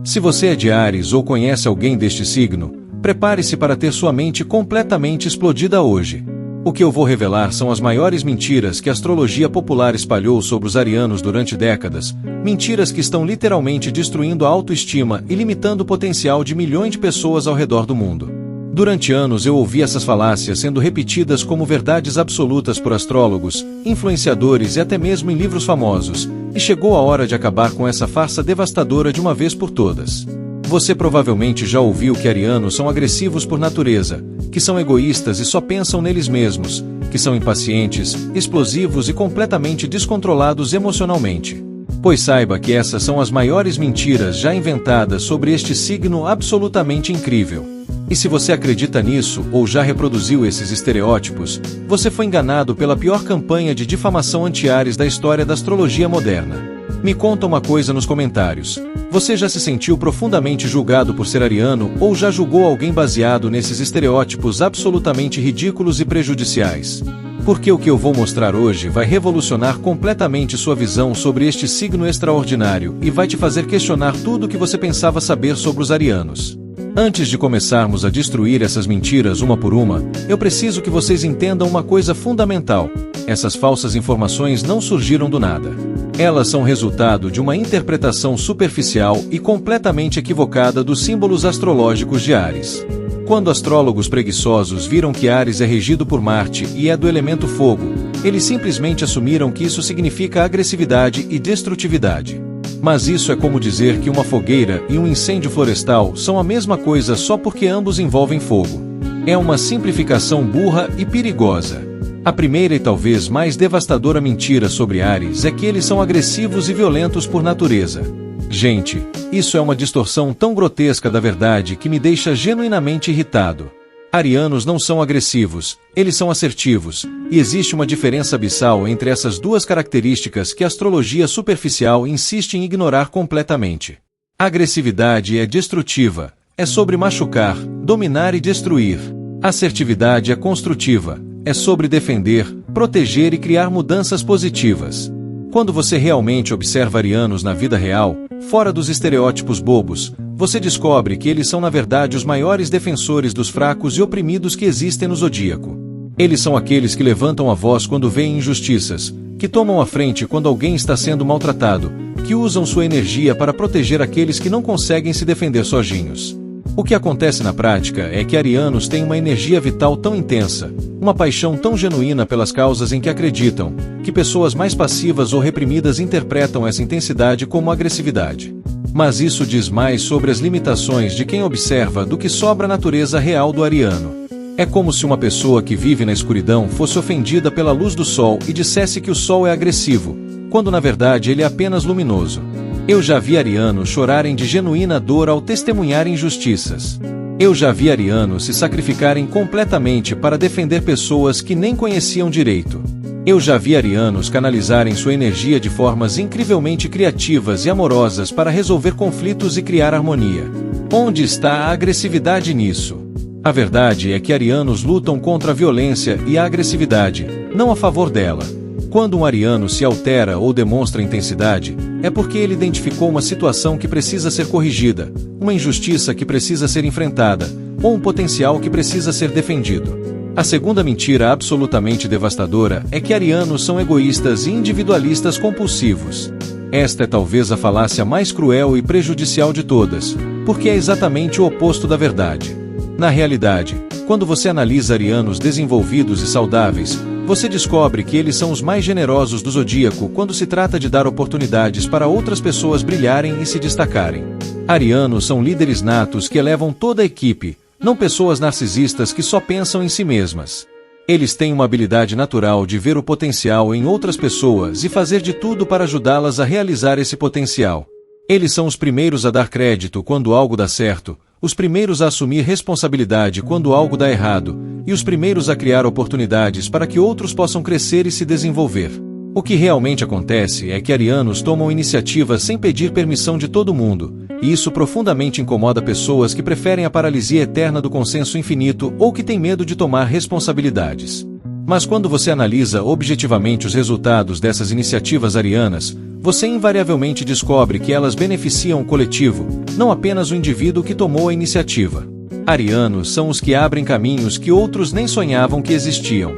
Se você é de Áries ou conhece alguém deste signo, prepare-se para ter sua mente completamente explodida hoje. O que eu vou revelar são as maiores mentiras que a astrologia popular espalhou sobre os arianos durante décadas, mentiras que estão literalmente destruindo a autoestima e limitando o potencial de milhões de pessoas ao redor do mundo. Durante anos eu ouvi essas falácias sendo repetidas como verdades absolutas por astrólogos, influenciadores e até mesmo em livros famosos, e chegou a hora de acabar com essa farsa devastadora de uma vez por todas. Você provavelmente já ouviu que arianos são agressivos por natureza, que são egoístas e só pensam neles mesmos, que são impacientes, explosivos e completamente descontrolados emocionalmente. Pois saiba que essas são as maiores mentiras já inventadas sobre este signo absolutamente incrível. E se você acredita nisso ou já reproduziu esses estereótipos, você foi enganado pela pior campanha de difamação anti-Áries da história da astrologia moderna. Me conta uma coisa nos comentários. Você já se sentiu profundamente julgado por ser ariano ou já julgou alguém baseado nesses estereótipos absolutamente ridículos e prejudiciais? Porque o que eu vou mostrar hoje vai revolucionar completamente sua visão sobre este signo extraordinário e vai te fazer questionar tudo o que você pensava saber sobre os arianos. Antes de começarmos a destruir essas mentiras uma por uma, eu preciso que vocês entendam uma coisa fundamental. Essas falsas informações não surgiram do nada. Elas são resultado de uma interpretação superficial e completamente equivocada dos símbolos astrológicos de Áries. Quando astrólogos preguiçosos viram que Áries é regido por Marte e é do elemento fogo, eles simplesmente assumiram que isso significa agressividade e destrutividade. Mas isso é como dizer que uma fogueira e um incêndio florestal são a mesma coisa só porque ambos envolvem fogo. É uma simplificação burra e perigosa. A primeira e talvez mais devastadora mentira sobre Áries é que eles são agressivos e violentos por natureza. Gente, isso é uma distorção tão grotesca da verdade que me deixa genuinamente irritado. Arianos não são agressivos, eles são assertivos, e existe uma diferença abissal entre essas duas características que a astrologia superficial insiste em ignorar completamente. A agressividade é destrutiva, é sobre machucar, dominar e destruir. A assertividade é construtiva, é sobre defender, proteger e criar mudanças positivas. Quando você realmente observa arianos na vida real, fora dos estereótipos bobos, você descobre que eles são na verdade os maiores defensores dos fracos e oprimidos que existem no zodíaco. Eles são aqueles que levantam a voz quando veem injustiças, que tomam a frente quando alguém está sendo maltratado, que usam sua energia para proteger aqueles que não conseguem se defender sozinhos. O que acontece na prática é que arianos têm uma energia vital tão intensa, uma paixão tão genuína pelas causas em que acreditam, que pessoas mais passivas ou reprimidas interpretam essa intensidade como agressividade. Mas isso diz mais sobre as limitações de quem observa do que sobre a natureza real do ariano. É como se uma pessoa que vive na escuridão fosse ofendida pela luz do sol e dissesse que o sol é agressivo, quando na verdade ele é apenas luminoso. Eu já vi arianos chorarem de genuína dor ao testemunhar injustiças. Eu já vi arianos se sacrificarem completamente para defender pessoas que nem conheciam direito. Eu já vi arianos canalizarem sua energia de formas incrivelmente criativas e amorosas para resolver conflitos e criar harmonia. Onde está a agressividade nisso? A verdade é que arianos lutam contra a violência e a agressividade, não a favor dela. Quando um ariano se altera ou demonstra intensidade, é porque ele identificou uma situação que precisa ser corrigida, uma injustiça que precisa ser enfrentada, ou um potencial que precisa ser defendido. A segunda mentira absolutamente devastadora é que arianos são egoístas e individualistas compulsivos. Esta é talvez a falácia mais cruel e prejudicial de todas, porque é exatamente o oposto da verdade. Na realidade, quando você analisa arianos desenvolvidos e saudáveis, você descobre que eles são os mais generosos do zodíaco quando se trata de dar oportunidades para outras pessoas brilharem e se destacarem. Arianos são líderes natos que elevam toda a equipe, não pessoas narcisistas que só pensam em si mesmas. Eles têm uma habilidade natural de ver o potencial em outras pessoas e fazer de tudo para ajudá-las a realizar esse potencial. Eles são os primeiros a dar crédito quando algo dá certo, os primeiros a assumir responsabilidade quando algo dá errado, e os primeiros a criar oportunidades para que outros possam crescer e se desenvolver. O que realmente acontece é que arianos tomam iniciativa sem pedir permissão de todo mundo, e isso profundamente incomoda pessoas que preferem a paralisia eterna do consenso infinito ou que têm medo de tomar responsabilidades. Mas quando você analisa objetivamente os resultados dessas iniciativas arianas, você invariavelmente descobre que elas beneficiam o coletivo, não apenas o indivíduo que tomou a iniciativa. Arianos são os que abrem caminhos que outros nem sonhavam que existiam.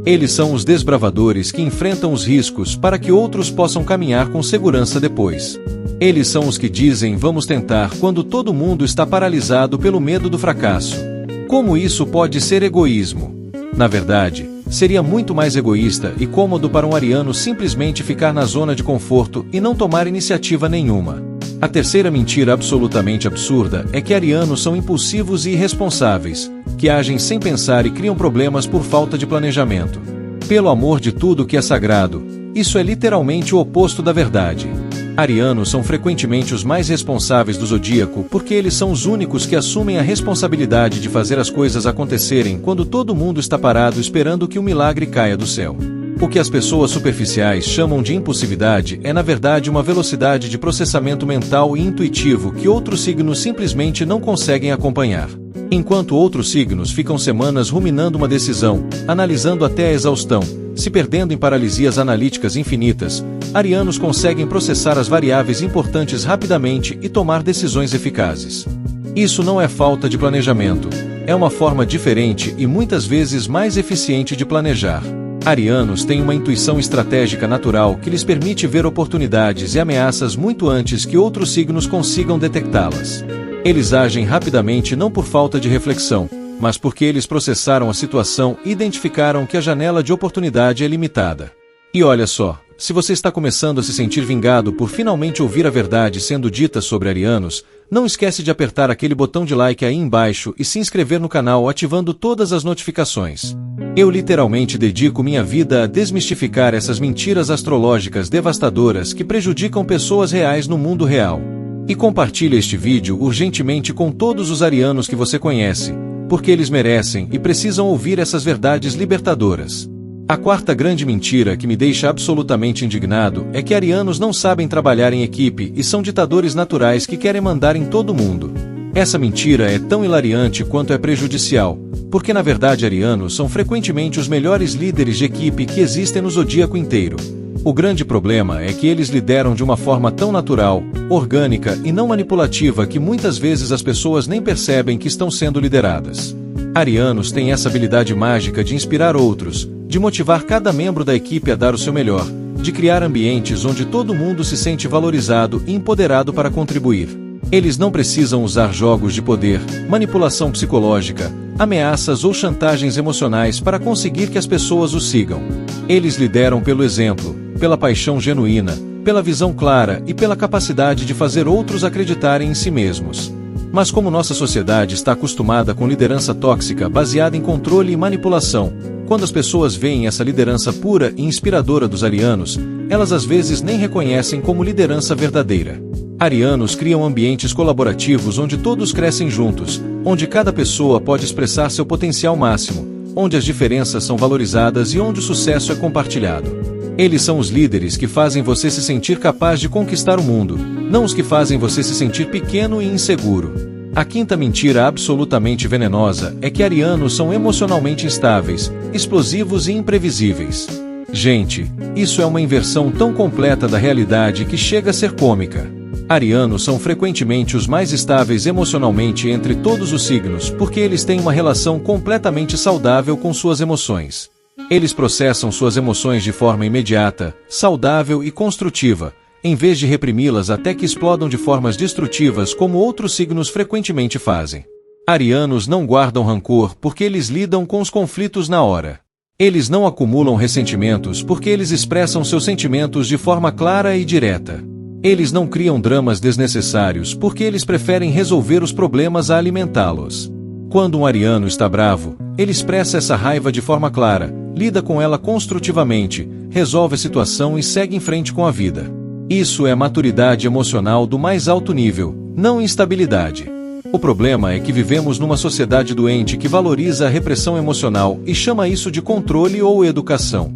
Eles são os desbravadores que enfrentam os riscos para que outros possam caminhar com segurança depois. Eles são os que dizem vamos tentar quando todo mundo está paralisado pelo medo do fracasso. Como isso pode ser egoísmo? Na verdade, seria muito mais egoísta e cômodo para um ariano simplesmente ficar na zona de conforto e não tomar iniciativa nenhuma. A terceira mentira absolutamente absurda é que arianos são impulsivos e irresponsáveis, que agem sem pensar e criam problemas por falta de planejamento. Pelo amor de tudo que é sagrado, isso é literalmente o oposto da verdade. Arianos são frequentemente os mais responsáveis do zodíaco porque eles são os únicos que assumem a responsabilidade de fazer as coisas acontecerem quando todo mundo está parado esperando que o milagre caia do céu. O que as pessoas superficiais chamam de impulsividade é na verdade uma velocidade de processamento mental e intuitivo que outros signos simplesmente não conseguem acompanhar. Enquanto outros signos ficam semanas ruminando uma decisão, analisando até a exaustão, se perdendo em paralisias analíticas infinitas, arianos conseguem processar as variáveis importantes rapidamente e tomar decisões eficazes. Isso não é falta de planejamento, é uma forma diferente e muitas vezes mais eficiente de planejar. Arianos têm uma intuição estratégica natural que lhes permite ver oportunidades e ameaças muito antes que outros signos consigam detectá-las. Eles agem rapidamente não por falta de reflexão, mas porque eles processaram a situação e identificaram que a janela de oportunidade é limitada. E olha só, se você está começando a se sentir vingado por finalmente ouvir a verdade sendo dita sobre arianos, não esquece de apertar aquele botão de like aí embaixo e se inscrever no canal ativando todas as notificações. Eu literalmente dedico minha vida a desmistificar essas mentiras astrológicas devastadoras que prejudicam pessoas reais no mundo real. E compartilhe este vídeo urgentemente com todos os arianos que você conhece, porque eles merecem e precisam ouvir essas verdades libertadoras. A quarta grande mentira que me deixa absolutamente indignado é que arianos não sabem trabalhar em equipe e são ditadores naturais que querem mandar em todo mundo. Essa mentira é tão hilariante quanto é prejudicial, porque na verdade arianos são frequentemente os melhores líderes de equipe que existem no zodíaco inteiro. O grande problema é que eles lideram de uma forma tão natural, orgânica e não manipulativa que muitas vezes as pessoas nem percebem que estão sendo lideradas. Arianos têm essa habilidade mágica de inspirar outros, de motivar cada membro da equipe a dar o seu melhor, de criar ambientes onde todo mundo se sente valorizado e empoderado para contribuir. Eles não precisam usar jogos de poder, manipulação psicológica, ameaças ou chantagens emocionais para conseguir que as pessoas os sigam. Eles lideram pelo exemplo, pela paixão genuína, pela visão clara e pela capacidade de fazer outros acreditarem em si mesmos. Mas como nossa sociedade está acostumada com liderança tóxica baseada em controle e manipulação, quando as pessoas veem essa liderança pura e inspiradora dos arianos, elas às vezes nem reconhecem como liderança verdadeira. Arianos criam ambientes colaborativos onde todos crescem juntos, onde cada pessoa pode expressar seu potencial máximo, onde as diferenças são valorizadas e onde o sucesso é compartilhado. Eles são os líderes que fazem você se sentir capaz de conquistar o mundo, não os que fazem você se sentir pequeno e inseguro. A quinta mentira absolutamente venenosa é que arianos são emocionalmente instáveis, explosivos e imprevisíveis. Gente, isso é uma inversão tão completa da realidade que chega a ser cômica. Arianos são frequentemente os mais estáveis emocionalmente entre todos os signos porque eles têm uma relação completamente saudável com suas emoções. Eles processam suas emoções de forma imediata, saudável e construtiva, em vez de reprimi-las até que explodam de formas destrutivas como outros signos frequentemente fazem. Arianos não guardam rancor porque eles lidam com os conflitos na hora. Eles não acumulam ressentimentos porque eles expressam seus sentimentos de forma clara e direta. Eles não criam dramas desnecessários porque eles preferem resolver os problemas a alimentá-los. Quando um ariano está bravo, ele expressa essa raiva de forma clara, lida com ela construtivamente, resolve a situação e segue em frente com a vida. Isso é maturidade emocional do mais alto nível, não instabilidade. O problema é que vivemos numa sociedade doente que valoriza a repressão emocional e chama isso de controle ou educação.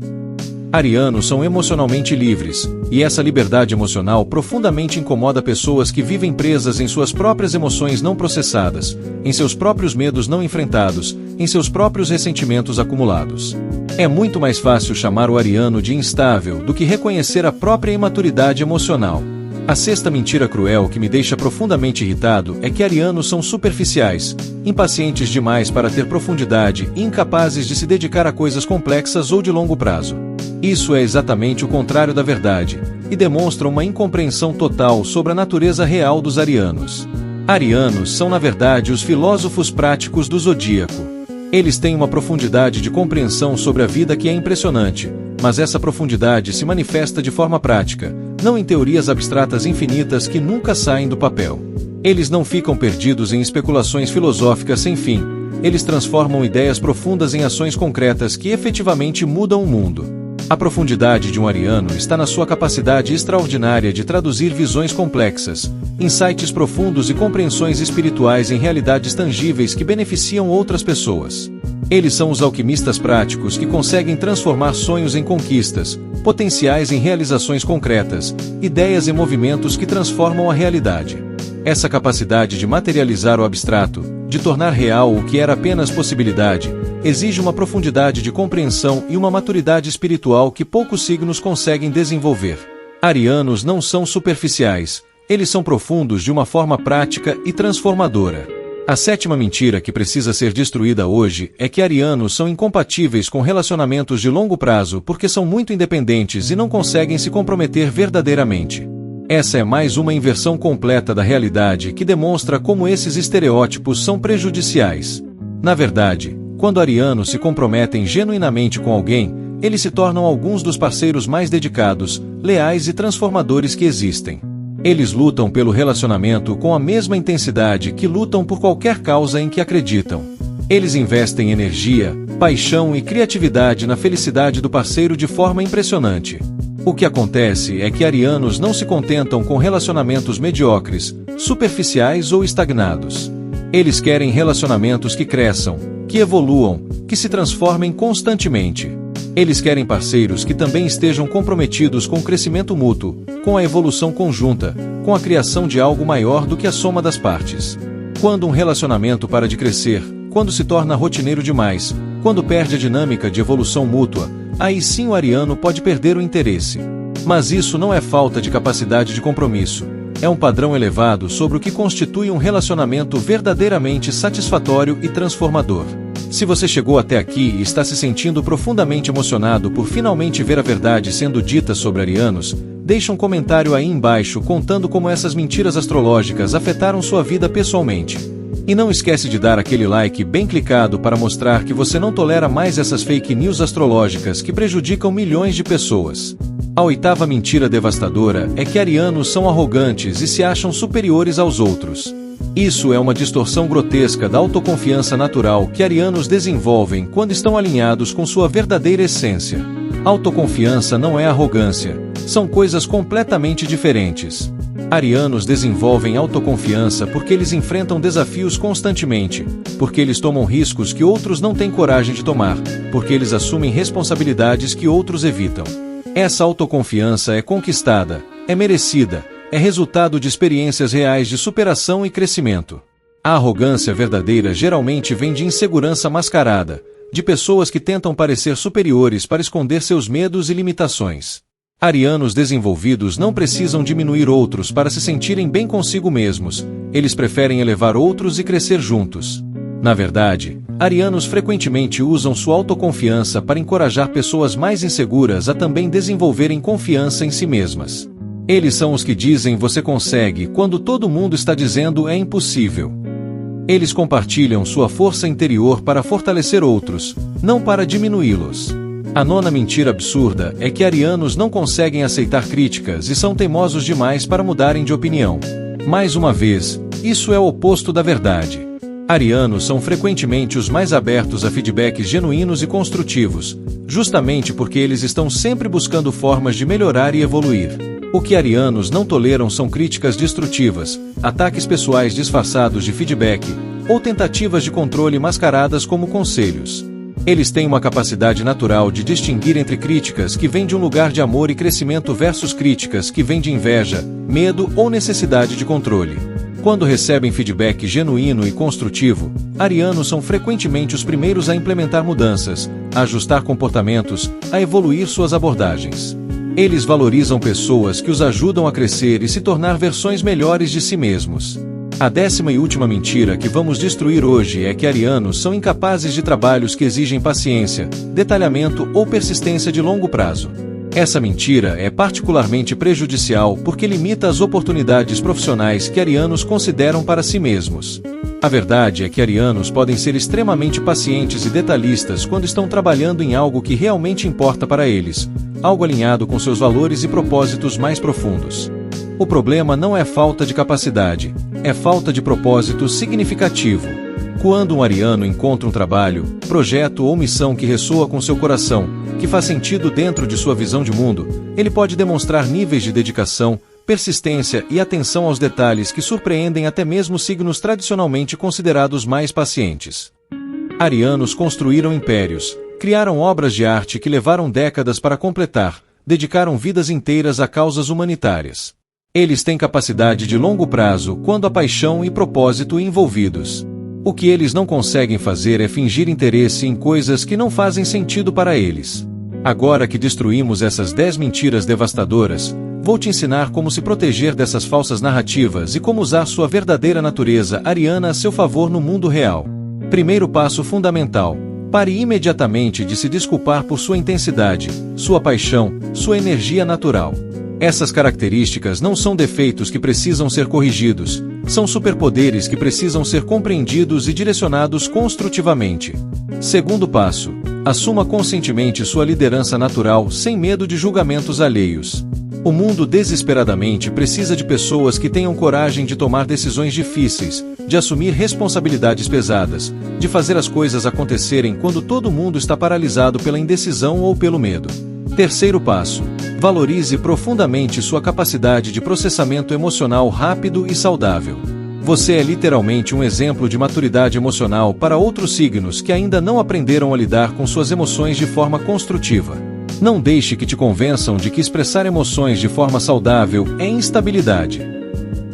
Arianos são emocionalmente livres, e essa liberdade emocional profundamente incomoda pessoas que vivem presas em suas próprias emoções não processadas, em seus próprios medos não enfrentados, em seus próprios ressentimentos acumulados. É muito mais fácil chamar o ariano de instável do que reconhecer a própria imaturidade emocional. A sexta mentira cruel que me deixa profundamente irritado é que arianos são superficiais, impacientes demais para ter profundidade e incapazes de se dedicar a coisas complexas ou de longo prazo. Isso é exatamente o contrário da verdade, e demonstra uma incompreensão total sobre a natureza real dos arianos. Arianos são, na verdade, os filósofos práticos do zodíaco. Eles têm uma profundidade de compreensão sobre a vida que é impressionante, mas essa profundidade se manifesta de forma prática, não em teorias abstratas infinitas que nunca saem do papel. Eles não ficam perdidos em especulações filosóficas sem fim, eles transformam ideias profundas em ações concretas que efetivamente mudam o mundo. A profundidade de um ariano está na sua capacidade extraordinária de traduzir visões complexas, insights profundos e compreensões espirituais em realidades tangíveis que beneficiam outras pessoas. Eles são os alquimistas práticos que conseguem transformar sonhos em conquistas, potenciais em realizações concretas, ideias em movimentos que transformam a realidade. Essa capacidade de materializar o abstrato, de tornar real o que era apenas possibilidade, exige uma profundidade de compreensão e uma maturidade espiritual que poucos signos conseguem desenvolver. Arianos não são superficiais, eles são profundos de uma forma prática e transformadora. A sétima mentira que precisa ser destruída hoje é que arianos são incompatíveis com relacionamentos de longo prazo porque são muito independentes e não conseguem se comprometer verdadeiramente. Essa é mais uma inversão completa da realidade que demonstra como esses estereótipos são prejudiciais. Na verdade, quando arianos se comprometem genuinamente com alguém, eles se tornam alguns dos parceiros mais dedicados, leais e transformadores que existem. Eles lutam pelo relacionamento com a mesma intensidade que lutam por qualquer causa em que acreditam. Eles investem energia, paixão e criatividade na felicidade do parceiro de forma impressionante. O que acontece é que arianos não se contentam com relacionamentos mediocres, superficiais ou estagnados. Eles querem relacionamentos que cresçam, que evoluam, que se transformem constantemente. Eles querem parceiros que também estejam comprometidos com o crescimento mútuo, com a evolução conjunta, com a criação de algo maior do que a soma das partes. Quando um relacionamento para de crescer, quando se torna rotineiro demais, quando perde a dinâmica de evolução mútua, aí sim o ariano pode perder o interesse. Mas isso não é falta de capacidade de compromisso. É um padrão elevado sobre o que constitui um relacionamento verdadeiramente satisfatório e transformador. Se você chegou até aqui e está se sentindo profundamente emocionado por finalmente ver a verdade sendo dita sobre arianos, deixe um comentário aí embaixo contando como essas mentiras astrológicas afetaram sua vida pessoalmente. E não esquece de dar aquele like bem clicado para mostrar que você não tolera mais essas fake news astrológicas que prejudicam milhões de pessoas. A oitava mentira devastadora é que arianos são arrogantes e se acham superiores aos outros. Isso é uma distorção grotesca da autoconfiança natural que arianos desenvolvem quando estão alinhados com sua verdadeira essência. Autoconfiança não é arrogância, são coisas completamente diferentes. Arianos desenvolvem autoconfiança porque eles enfrentam desafios constantemente, porque eles tomam riscos que outros não têm coragem de tomar, porque eles assumem responsabilidades que outros evitam. Essa autoconfiança é conquistada, é merecida, é resultado de experiências reais de superação e crescimento. A arrogância verdadeira geralmente vem de insegurança mascarada, de pessoas que tentam parecer superiores para esconder seus medos e limitações. Arianos desenvolvidos não precisam diminuir outros para se sentirem bem consigo mesmos, eles preferem elevar outros e crescer juntos. Na verdade, arianos frequentemente usam sua autoconfiança para encorajar pessoas mais inseguras a também desenvolverem confiança em si mesmas. Eles são os que dizem você consegue quando todo mundo está dizendo é impossível. Eles compartilham sua força interior para fortalecer outros, não para diminuí-los. A nona mentira absurda é que arianos não conseguem aceitar críticas e são teimosos demais para mudarem de opinião. Mais uma vez, isso é o oposto da verdade. Arianos são frequentemente os mais abertos a feedbacks genuínos e construtivos, justamente porque eles estão sempre buscando formas de melhorar e evoluir. O que arianos não toleram são críticas destrutivas, ataques pessoais disfarçados de feedback, ou tentativas de controle mascaradas como conselhos. Eles têm uma capacidade natural de distinguir entre críticas que vêm de um lugar de amor e crescimento versus críticas que vêm de inveja, medo ou necessidade de controle. Quando recebem feedback genuíno e construtivo, arianos são frequentemente os primeiros a implementar mudanças, a ajustar comportamentos, a evoluir suas abordagens. Eles valorizam pessoas que os ajudam a crescer e se tornar versões melhores de si mesmos. A 10ª e última mentira que vamos destruir hoje é que arianos são incapazes de trabalhos que exigem paciência, detalhamento ou persistência de longo prazo. Essa mentira é particularmente prejudicial porque limita as oportunidades profissionais que arianos consideram para si mesmos. A verdade é que arianos podem ser extremamente pacientes e detalhistas quando estão trabalhando em algo que realmente importa para eles, algo alinhado com seus valores e propósitos mais profundos. O problema não é falta de capacidade, é falta de propósito significativo. Quando um ariano encontra um trabalho, projeto ou missão que ressoa com seu coração, que faz sentido dentro de sua visão de mundo, ele pode demonstrar níveis de dedicação, persistência e atenção aos detalhes que surpreendem até mesmo signos tradicionalmente considerados mais pacientes. Arianos construíram impérios, criaram obras de arte que levaram décadas para completar, dedicaram vidas inteiras a causas humanitárias. Eles têm capacidade de longo prazo quando há paixão e propósito envolvidos. O que eles não conseguem fazer é fingir interesse em coisas que não fazem sentido para eles. Agora que destruímos essas 10 mentiras devastadoras, vou te ensinar como se proteger dessas falsas narrativas e como usar sua verdadeira natureza ariana a seu favor no mundo real. Primeiro passo fundamental: pare imediatamente de se desculpar por sua intensidade, sua paixão, sua energia natural. Essas características não são defeitos que precisam ser corrigidos, são superpoderes que precisam ser compreendidos e direcionados construtivamente. Segundo passo: assuma conscientemente sua liderança natural sem medo de julgamentos alheios. O mundo desesperadamente precisa de pessoas que tenham coragem de tomar decisões difíceis, de assumir responsabilidades pesadas, de fazer as coisas acontecerem quando todo mundo está paralisado pela indecisão ou pelo medo. Terceiro passo: valorize profundamente sua capacidade de processamento emocional rápido e saudável. Você é literalmente um exemplo de maturidade emocional para outros signos que ainda não aprenderam a lidar com suas emoções de forma construtiva. Não deixe que te convençam de que expressar emoções de forma saudável é instabilidade.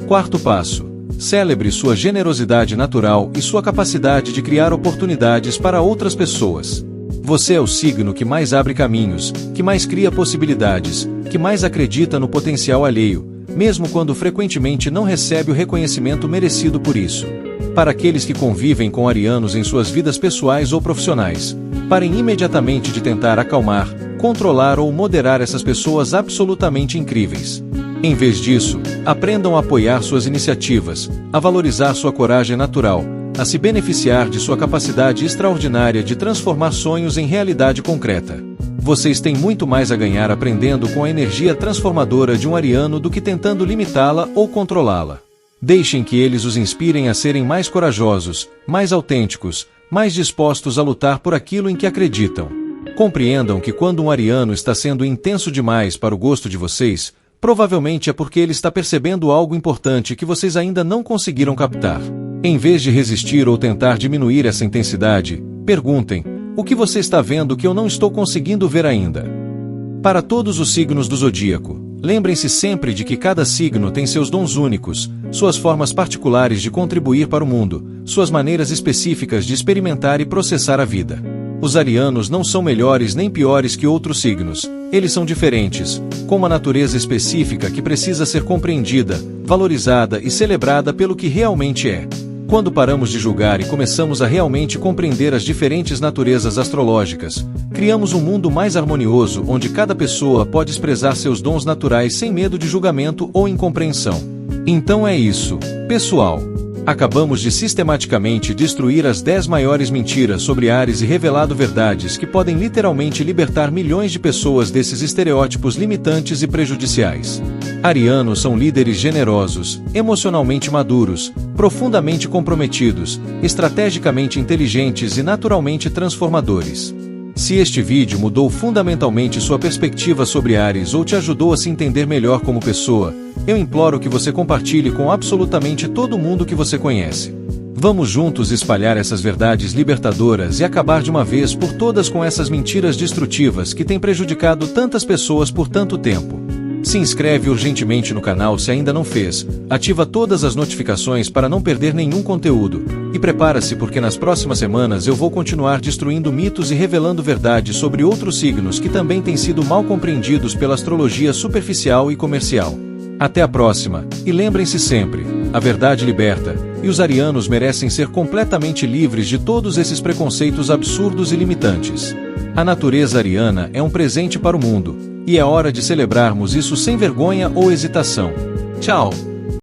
Quarto passo: celebre sua generosidade natural e sua capacidade de criar oportunidades para outras pessoas. Você é o signo que mais abre caminhos, que mais cria possibilidades, que mais acredita no potencial alheio, mesmo quando frequentemente não recebe o reconhecimento merecido por isso. Para aqueles que convivem com arianos em suas vidas pessoais ou profissionais, parem imediatamente de tentar acalmar, controlar ou moderar essas pessoas absolutamente incríveis. Em vez disso, aprendam a apoiar suas iniciativas, a valorizar sua coragem natural, a se beneficiar de sua capacidade extraordinária de transformar sonhos em realidade concreta. Vocês têm muito mais a ganhar aprendendo com a energia transformadora de um ariano do que tentando limitá-la ou controlá-la. Deixem que eles os inspirem a serem mais corajosos, mais autênticos, mais dispostos a lutar por aquilo em que acreditam. Compreendam que quando um ariano está sendo intenso demais para o gosto de vocês, provavelmente é porque ele está percebendo algo importante que vocês ainda não conseguiram captar. Em vez de resistir ou tentar diminuir essa intensidade, perguntem: o que você está vendo que eu não estou conseguindo ver ainda? Para todos os signos do zodíaco, lembrem-se sempre de que cada signo tem seus dons únicos, suas formas particulares de contribuir para o mundo, suas maneiras específicas de experimentar e processar a vida. Os arianos não são melhores nem piores que outros signos, eles são diferentes, com uma natureza específica que precisa ser compreendida, valorizada e celebrada pelo que realmente é. Quando paramos de julgar e começamos a realmente compreender as diferentes naturezas astrológicas, criamos um mundo mais harmonioso onde cada pessoa pode expressar seus dons naturais sem medo de julgamento ou incompreensão. Então é isso, pessoal. Acabamos de sistematicamente destruir as 10 maiores mentiras sobre Áries e revelado verdades que podem literalmente libertar milhões de pessoas desses estereótipos limitantes e prejudiciais. Arianos são líderes generosos, emocionalmente maduros, profundamente comprometidos, estrategicamente inteligentes e naturalmente transformadores. Se este vídeo mudou fundamentalmente sua perspectiva sobre Áries ou te ajudou a se entender melhor como pessoa, eu imploro que você compartilhe com absolutamente todo mundo que você conhece. Vamos juntos espalhar essas verdades libertadoras e acabar de uma vez por todas com essas mentiras destrutivas que têm prejudicado tantas pessoas por tanto tempo. Se inscreve urgentemente no canal se ainda não fez, ativa todas as notificações para não perder nenhum conteúdo, e prepara-se porque nas próximas semanas eu vou continuar destruindo mitos e revelando verdades sobre outros signos que também têm sido mal compreendidos pela astrologia superficial e comercial. Até a próxima, e lembrem-se sempre, a verdade liberta, e os arianos merecem ser completamente livres de todos esses preconceitos absurdos e limitantes. A natureza ariana é um presente para o mundo, e é hora de celebrarmos isso sem vergonha ou hesitação. Tchau!